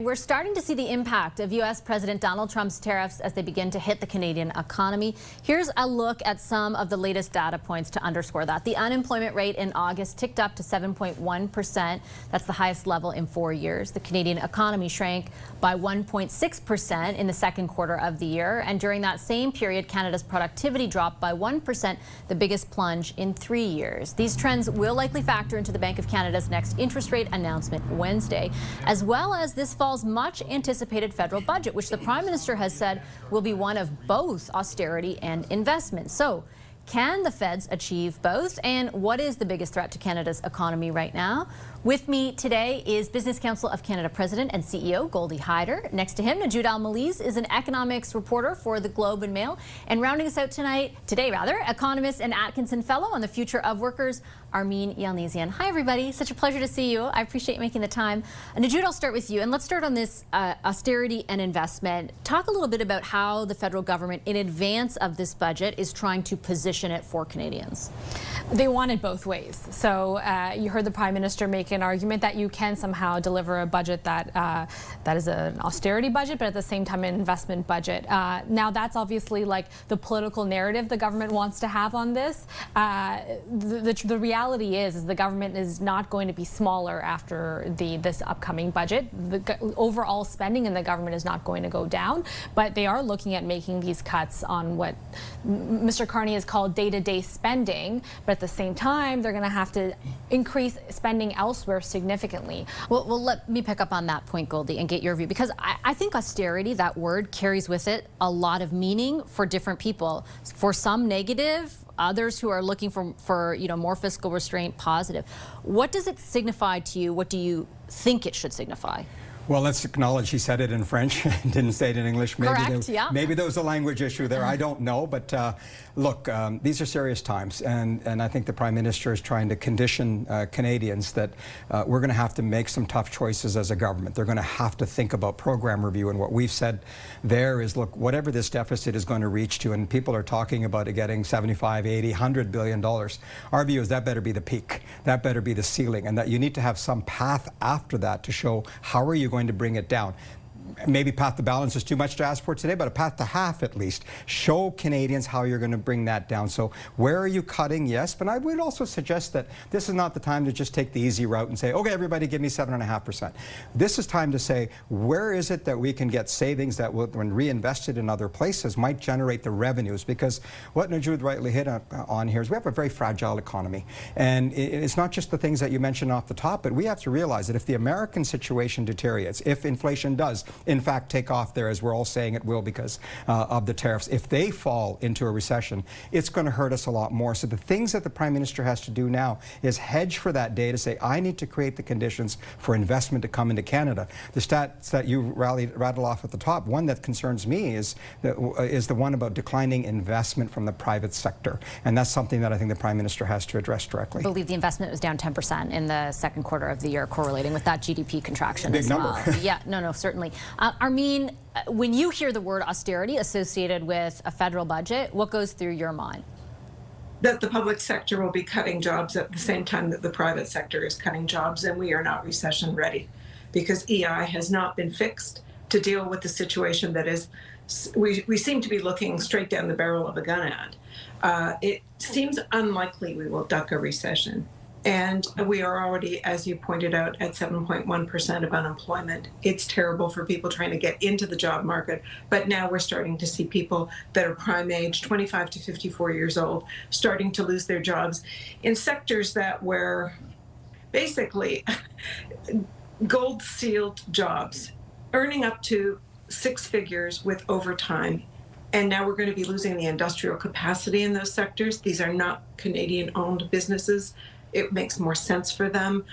we're starting to see the impact of U.S. President Donald Trump's tariffs as they begin to hit the Canadian economy. Here's a look at some of the latest data points to underscore that. The unemployment rate in August ticked up to 7.1%. That's the highest level in 4 years. The Canadian economy shrank by 1.6% in the second quarter of the year. And during that same period, Canada's productivity dropped by 1%, the biggest plunge in 3 years. These trends will likely factor into the Bank of Canada's next interest rate announcement Wednesday, as well as this fall's much anticipated federal budget, which the Prime Minister has said will be one of both austerity and investment. So, can the feds achieve both? And what is the biggest threat to Canada's economy right now? With me today is Business Council of Canada President and CEO Goldie Hyder. Next to him, Najoud Al-Malez is an economics reporter for the Globe and Mail. And rounding us out today, economist and Atkinson Fellow on the Future of Workers, Armin Yalnizyan. Hi, everybody. Such a pleasure to see you. I appreciate you making the time. Najoud, I'll start with you. And let's start on this austerity and investment. Talk a little bit about how the federal government, in advance of this budget, is trying to position it for Canadians. They want it both ways. So you heard the Prime Minister make an argument that you can somehow deliver a budget that that is an austerity budget, but at the same time an investment budget. Now that's obviously like the political narrative the government wants to have on this. The reality is the government is not going to be smaller after this upcoming budget. The overall spending in the government is not going to go down, but they are looking at making these cuts on what Mr. Carney has called day-to-day spending, but at the same time they're going to have to increase spending elsewhere significantly. Well, let me pick up on that point, Goldie, and get your view, because I think austerity, that word, carries with it a lot of meaning for different people. For some, negative. Others who are looking for more fiscal restraint, positive. What does it signify to you? What do you think it should signify? Well, let's acknowledge he said it in French, didn't say it in English. Maybe Correct, yeah. Maybe there was a language issue there. I don't know. But look, these are serious times. And I think the Prime Minister is trying to condition Canadians that we're going to have to make some tough choices as a government. They're going to have to think about program review. And what we've said there is, look, whatever this deficit is going to reach to, and people are talking about it getting 75, 80, $100 billion, our view is that better be the peak. That better be the ceiling. And that you need to have some path after that to show how are you going to bring it down. Maybe path to balance is too much to ask for today, but a path to half at least. Show Canadians how you're going to bring that down. So where are you cutting? Yes, but I would also suggest that this is not the time to just take the easy route and say, okay, everybody give me 7.5%. This is time to say, where is it that we can get savings that will, when reinvested in other places, might generate the revenues? Because what Najoud rightly hit on here is we have a very fragile economy. And it's not just the things that you mentioned off the top, but we have to realize that if the American situation deteriorates, if inflation does in fact take off there, as we're all saying it will because of the tariffs, if they fall into a recession, it's going to hurt us a lot more. So the things that the Prime Minister has to do now is hedge for that day to say, I need to create the conditions for investment to come into Canada. The stats that you rattle off at the top, one that concerns me is the one about declining investment from the private sector. And that's something that I think the Prime Minister has to address directly. I believe the investment was down 10% in the second quarter of the year, correlating with that GDP contraction as well. Big number. Yeah, no, certainly. Armin, when you hear the word austerity associated with a federal budget, what goes through your mind? That the public sector will be cutting jobs at the same time that the private sector is cutting jobs, and we are not recession ready because EI has not been fixed to deal with the situation that is, we seem to be looking straight down the barrel of a gun at. It seems unlikely we will duck a recession. And we are already, as you pointed out, at 7.1% of unemployment. It's terrible for people trying to get into the job market. But now we're starting to see people that are prime age, 25 to 54 years old, starting to lose their jobs in sectors that were basically gold-sealed jobs, earning up to 6 figures with overtime. And now we're going to be losing the industrial capacity in those sectors. These are not Canadian-owned businesses. It makes more sense for them.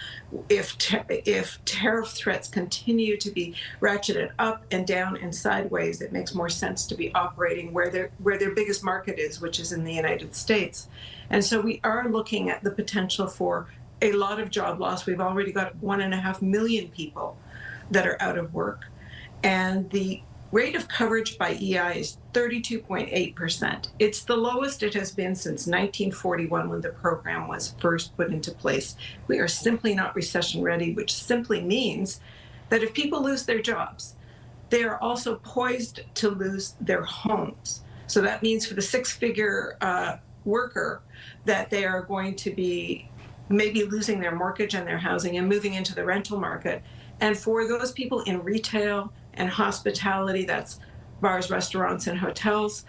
If tariff threats continue to be ratcheted up and down and sideways, it makes more sense to be operating where their biggest market is, which is in the United States. And so we are looking at the potential for a lot of job loss. We've already got 1.5 million people that are out of work. And the rate of coverage by EI is 32.8%. It's the lowest it has been since 1941 when the program was first put into place. We are simply not recession ready, which simply means that if people lose their jobs, they are also poised to lose their homes. So that means for the six-figure worker that they are going to be maybe losing their mortgage and their housing and moving into the rental market. And for those people in retail and hospitality, that's bars, restaurants, and hotels,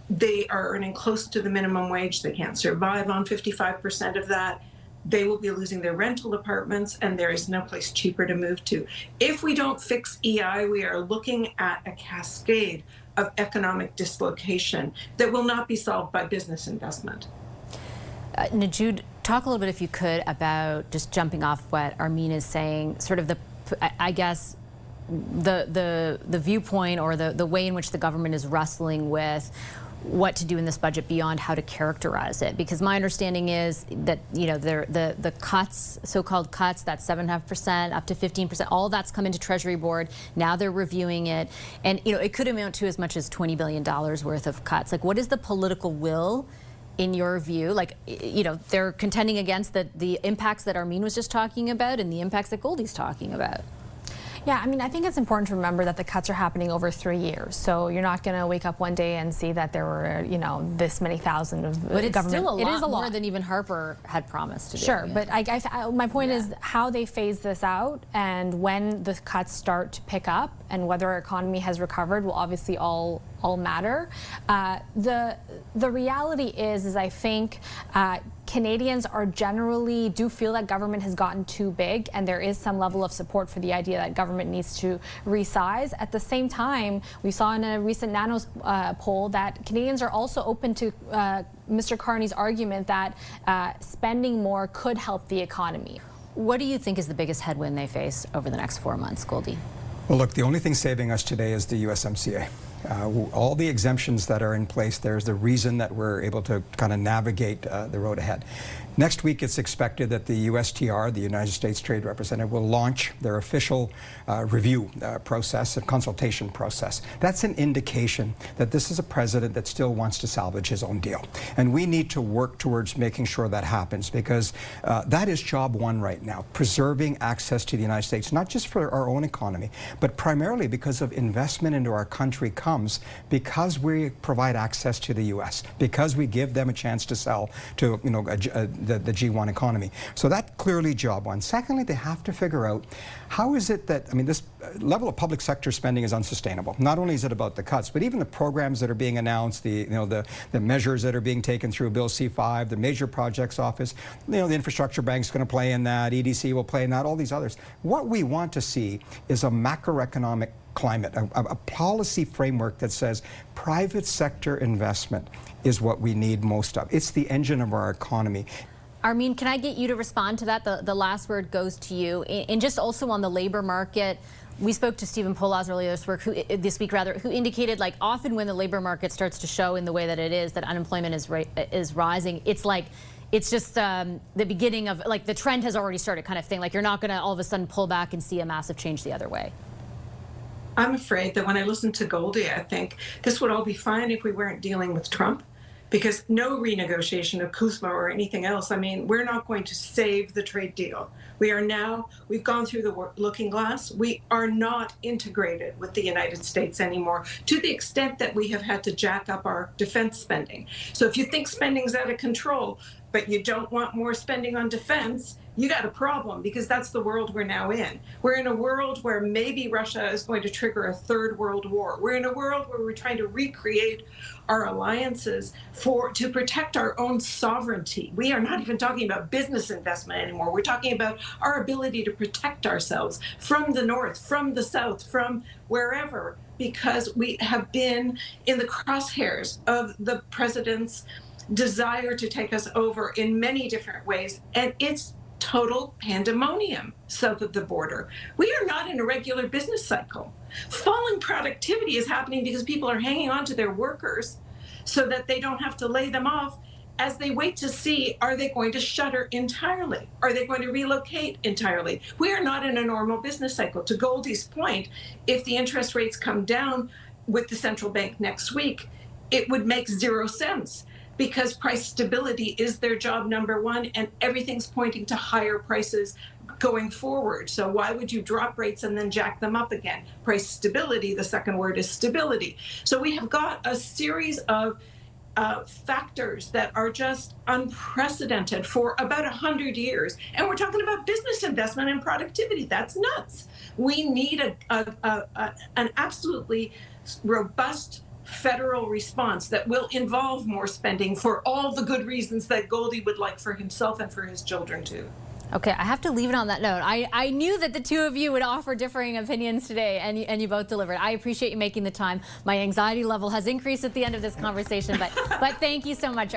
they are earning close to the minimum wage. They can't survive on 55% of that. They will be losing their rental apartments, and there is no place cheaper to move to. If we don't fix EI, we are looking at a cascade of economic dislocation that will not be solved by business investment. Najoud, talk a little bit, if you could, about, just jumping off what Armin is saying, sort of I guess, the viewpoint or the way in which the government is wrestling with what to do in this budget beyond how to characterize it. Because my understanding is that, you know, the cuts, so-called cuts, that's 7.5% up to 15%, all that's come into Treasury Board. Now they're reviewing it. And, you know, it could amount to as much as $20 billion worth of cuts. Like, what is the political will, in your view? Like, you know, they're contending against the impacts that Armin was just talking about and the impacts that Goldie's talking about. Yeah, I mean, I think it's important to remember that the cuts are happening over 3 years. So you're not going to wake up one day and see that there were, you know, this many thousand of but it's government. Still a lot more than even Harper had promised to do. Sure, but my point is how they phase this out and when the cuts start to pick up and whether our economy has recovered will obviously all matter. The reality is I think Canadians are generally do feel that government has gotten too big, and there is some level of support for the idea that government needs to resize. At the same time, we saw in a recent Nanos poll that Canadians are also open to Mr. Carney's argument that spending more could help the economy. What do you think is the biggest headwind they face over the next 4 months, Goldie? Well, look, the only thing saving us today is the USMCA. All the exemptions that are in place, there's the reason that we're able to kind of navigate the road ahead. Next week, it's expected that the USTR, the United States Trade Representative, will launch their official review process and consultation process. That's an indication that this is a president that still wants to salvage his own deal. And we need to work towards making sure that happens, because that is job one right now, preserving access to the United States, not just for our own economy, but primarily because of investment into our country comes because we provide access to the U.S., because we give them a chance to sell to, you know, the G1 economy. So that's clearly job one. Secondly, they have to figure out how is it that, I mean, this level of public sector spending is unsustainable. Not only is it about the cuts, but even the programs that are being announced, the measures that are being taken through Bill C-5, the major projects office, you know, the infrastructure bank's going to play in that, EDC will play in that, all these others. What we want to see is a macroeconomic climate, a policy framework that says private sector investment is what we need most of. It's the engine of our economy. Armin, can I get you to respond to that? The last word goes to you. And just also on the labor market, we spoke to Stephen Polaz earlier this week, who indicated, like, often when the labor market starts to show in the way that it is, that unemployment is rising, it's like, it's just the beginning of, like, the trend has already started kind of thing. Like, you're not going to all of a sudden pull back and see a massive change the other way. I'm afraid that when I listen to Goldie, I think this would all be fine if we weren't dealing with Trump, because no renegotiation of CUSMA or anything else, I mean, we're not going to save the trade deal. We've gone through the looking glass. We are not integrated with the United States anymore, to the extent that we have had to jack up our defense spending. So if you think spending's out of control, but you don't want more spending on defense, you got a problem, because that's the world we're now in. We're in a world where maybe Russia is going to trigger a third world war. We're in a world where we're trying to recreate our alliances to protect our own sovereignty. We are not even talking about business investment anymore. We're talking about our ability to protect ourselves from the north, from the south, from wherever, because we have been in the crosshairs of the president's desire to take us over in many different ways. And it's total pandemonium south of the border. We are not in a regular business cycle. Falling productivity is happening because people are hanging on to their workers so that they don't have to lay them off as they wait to see, are they going to shutter entirely? Are they going to relocate entirely? We are not in a normal business cycle. To Goldie's point, if the interest rates come down with the central bank next week, it would make 0 sense, because price stability is their job number one, and everything's pointing to higher prices going forward. So why would you drop rates and then jack them up again? Price stability, the second word is stability. So we have got a series of factors that are just unprecedented for about 100 years. And we're talking about business investment and productivity. That's nuts. We need an absolutely robust federal response that will involve more spending for all the good reasons that Goldie would like for himself and for his children too. Okay, I have to leave it on that note. I knew that the two of you would offer differing opinions today, and you both delivered. I appreciate you making the time. My anxiety level has increased at the end of this conversation, but thank you so much.